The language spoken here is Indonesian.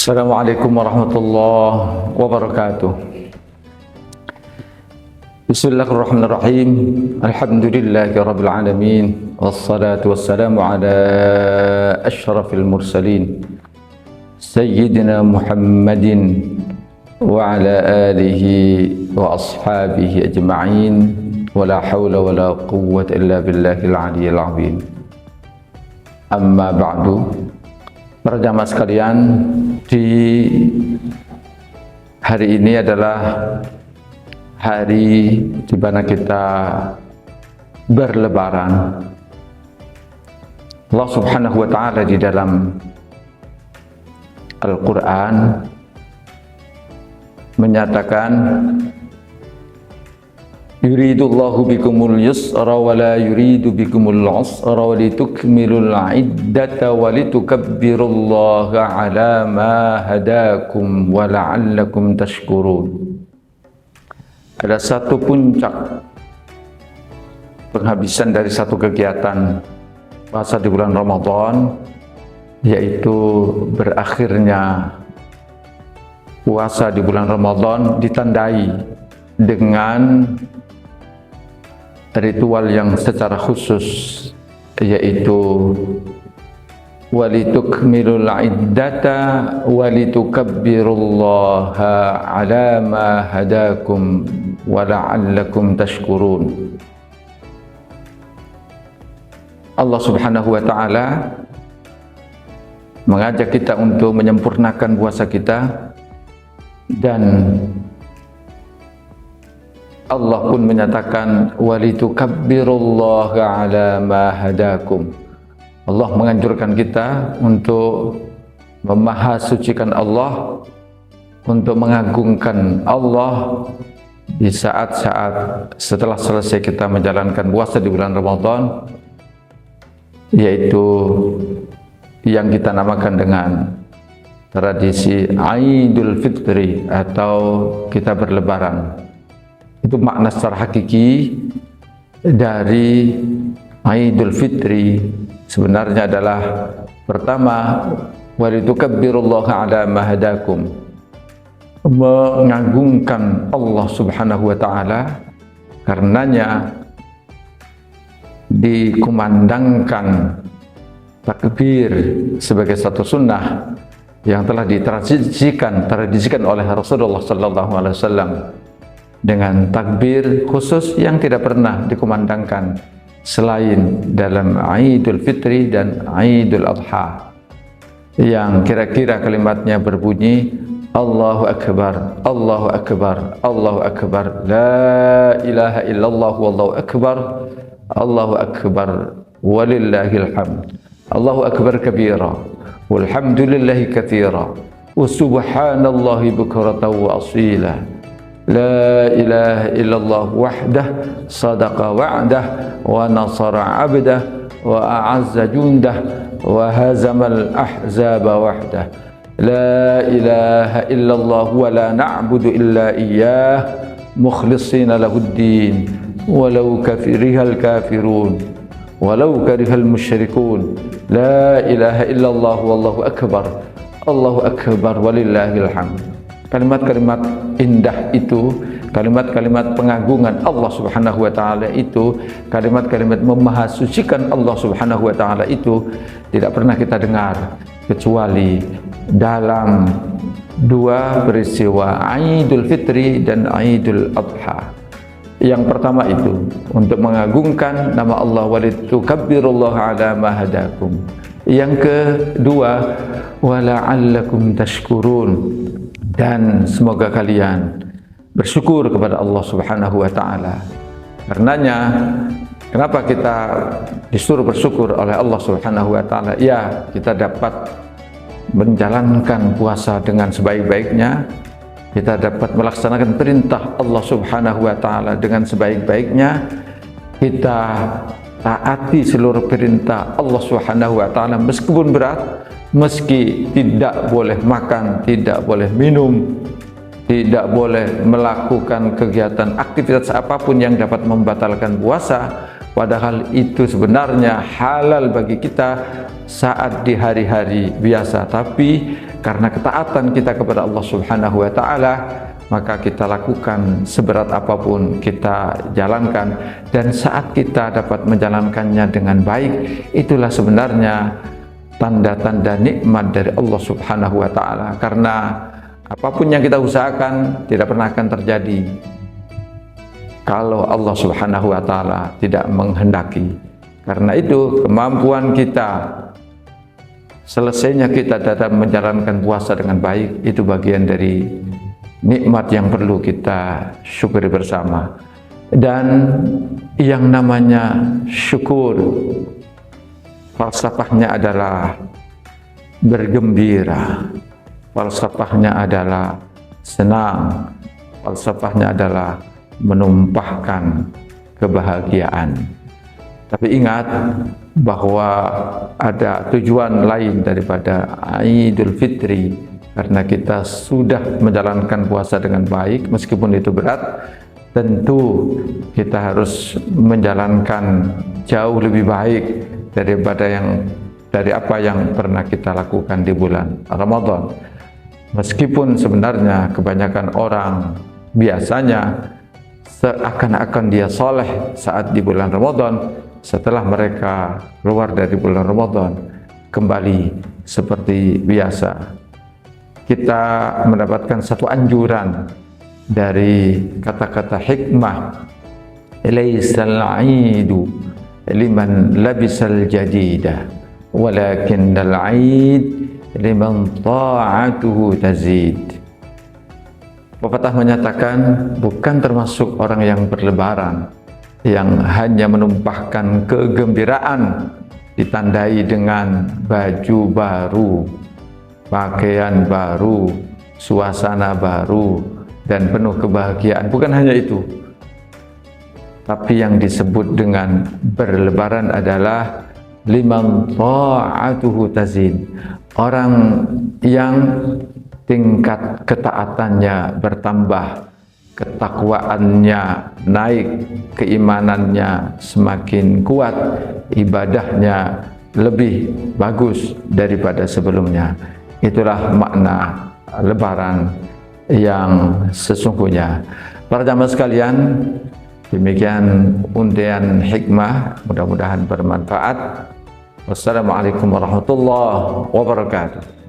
Assalamualaikum warahmatullahi wabarakatuh. Bismillahirrahmanirrahim. Alhamdulillahi rabbil alamin. Wassalatu wassalamu ala asyrafil mursalin Sayyidina Muhammadin wa ala alihi wa ashabihi ajma'in. Wa la hawla wa la quwwata illa billahil aliyyil azim. Amma ba'du. Para jamaah sekalian, di hari ini adalah hari di mana kita berlebaran. Allah Subhanahu wa taala di dalam Al-Qur'an menyatakan, yuridullahu bikumul yusra wa la yuridu bikumul usra wa litukmilul iddata wa litukabbirullaha ala ma hadakum wa la'allakum tashkurun. Ada satu puncak penghabisan dari satu kegiatan puasa di bulan Ramadan, yaitu berakhirnya puasa di bulan Ramadan ditandai dengan ritual yang secara khusus, yaitu walitukmilul iddata walitukabbirullaha ala ma hadakum wa la'allakum tashkurun. Allah Subhanahu wa taala mengajak kita untuk menyempurnakan puasa kita, dan Allah pun menyatakan walitukabbirullaha ala ma hadakum. Allah menganjurkan kita untuk memahasucikan Allah, untuk mengagungkan Allah di saat-saat setelah selesai kita menjalankan puasa di bulan Ramadan, yaitu yang kita namakan dengan tradisi Idul Fitri atau kita berlebaran. Itu makna secara hakiki dari Idul Fitri sebenarnya adalah, pertama, walitukabbirullaha ala ma hadakum, mengagungkan Allah Subhanahu wa taala, karenanya dikumandangkan takbir sebagai satu sunnah yang telah ditradisikan oleh Rasulullah sallallahu alaihi wasallam, dengan takbir khusus yang tidak pernah dikumandangkan selain dalam Idul Fitri dan Idul Adha, yang kira-kira kalimatnya berbunyi Allahu Akbar, Allahu Akbar, Allahu Akbar, La ilaha illallah wallahu akbar, Allahu Akbar walillahil hamd, Allahu Akbar kabira walhamdulillahi katsira wa subhanallahi bukratan wa asila, La ilaha illallah wahdah sadaqa wa'dah wa nasara 'abdah wa a'azza jundah wa hazamal ahzaba wahdah, La ilaha illallah wa la na'budu illa iyyah mukhlishina lahuddin walau kafirihal kafirun walau karihal musyrikun, La ilaha illallah wallahu akbar, Allahu akbar walillahil hamd. Kalimat-kalimat indah itu, kalimat-kalimat pengagungan Allah Subhanahu wa taala itu, kalimat-kalimat memahasucikan Allah Subhanahu wa taala itu tidak pernah kita dengar kecuali dalam dua peristiwa Idul Fitri dan Idul Adha. Yang pertama itu untuk mengagungkan nama Allah, walitukabbirullaha ala ma hadakum. Yang kedua, wala'allakum tashkurun, dan semoga kalian bersyukur kepada Allah Subhanahu wa taala. Karenanya, kenapa kita disuruh bersyukur oleh Allah Subhanahu wa taala? Ya, kita dapat menjalankan puasa dengan sebaik-baiknya, kita dapat melaksanakan perintah Allah Subhanahu wa taala dengan sebaik-baiknya, kita taati seluruh perintah Allah Subhanahu wa taala meskipun berat, meski tidak boleh makan, tidak boleh minum, tidak boleh melakukan kegiatan aktivitas apapun yang dapat membatalkan puasa, padahal itu sebenarnya halal bagi kita saat di hari-hari biasa, tapi karena ketaatan kita kepada Allah Subhanahu wa taala, maka kita lakukan seberat apapun, kita jalankan, dan saat kita dapat menjalankannya dengan baik, itulah sebenarnya tanda-tanda nikmat dari Allah Subhanahu wa taala. Karena apapun yang kita usahakan tidak pernah akan terjadi kalau Allah Subhanahu wa taala tidak menghendaki. Karena itu kemampuan kita, selesainya kita dalam menjalankan puasa dengan baik, itu bagian dari nikmat yang perlu kita syukuri bersama. Dan yang namanya syukur, falsafahnya adalah bergembira, falsafahnya adalah senang, falsafahnya adalah menumpahkan kebahagiaan. Tapi ingat bahwa ada tujuan lain daripada Idul Fitri, karena kita sudah menjalankan puasa dengan baik, meskipun itu berat, tentu kita harus menjalankan jauh lebih baik dari apa yang pernah kita lakukan di bulan Ramadan. Meskipun sebenarnya kebanyakan orang biasanya seakan-akan dia soleh saat di bulan Ramadan, setelah mereka keluar dari bulan Ramadan kembali seperti biasa. Kita mendapatkan satu anjuran dari kata-kata hikmah, laisal aidu liman labisal jadida walakinnal aid liman ta'atuhu tazid. Pepatah menyatakan, bukan termasuk orang yang berlebaran yang hanya menumpahkan kegembiraan ditandai dengan baju baru, pakaian baru, suasana baru, dan penuh kebahagiaan. Bukan hanya itu, tapi yang disebut dengan berlebaran adalah liman ta'atuhu tazid, orang yang tingkat ketaatannya bertambah, ketakwaannya naik, keimanannya semakin kuat, ibadahnya lebih bagus daripada sebelumnya. Itulah makna lebaran yang sesungguhnya. Para jamaah sekalian, demikian undian hikmah, mudah-mudahan bermanfaat. Wassalamualaikum warahmatullahi wabarakatuh.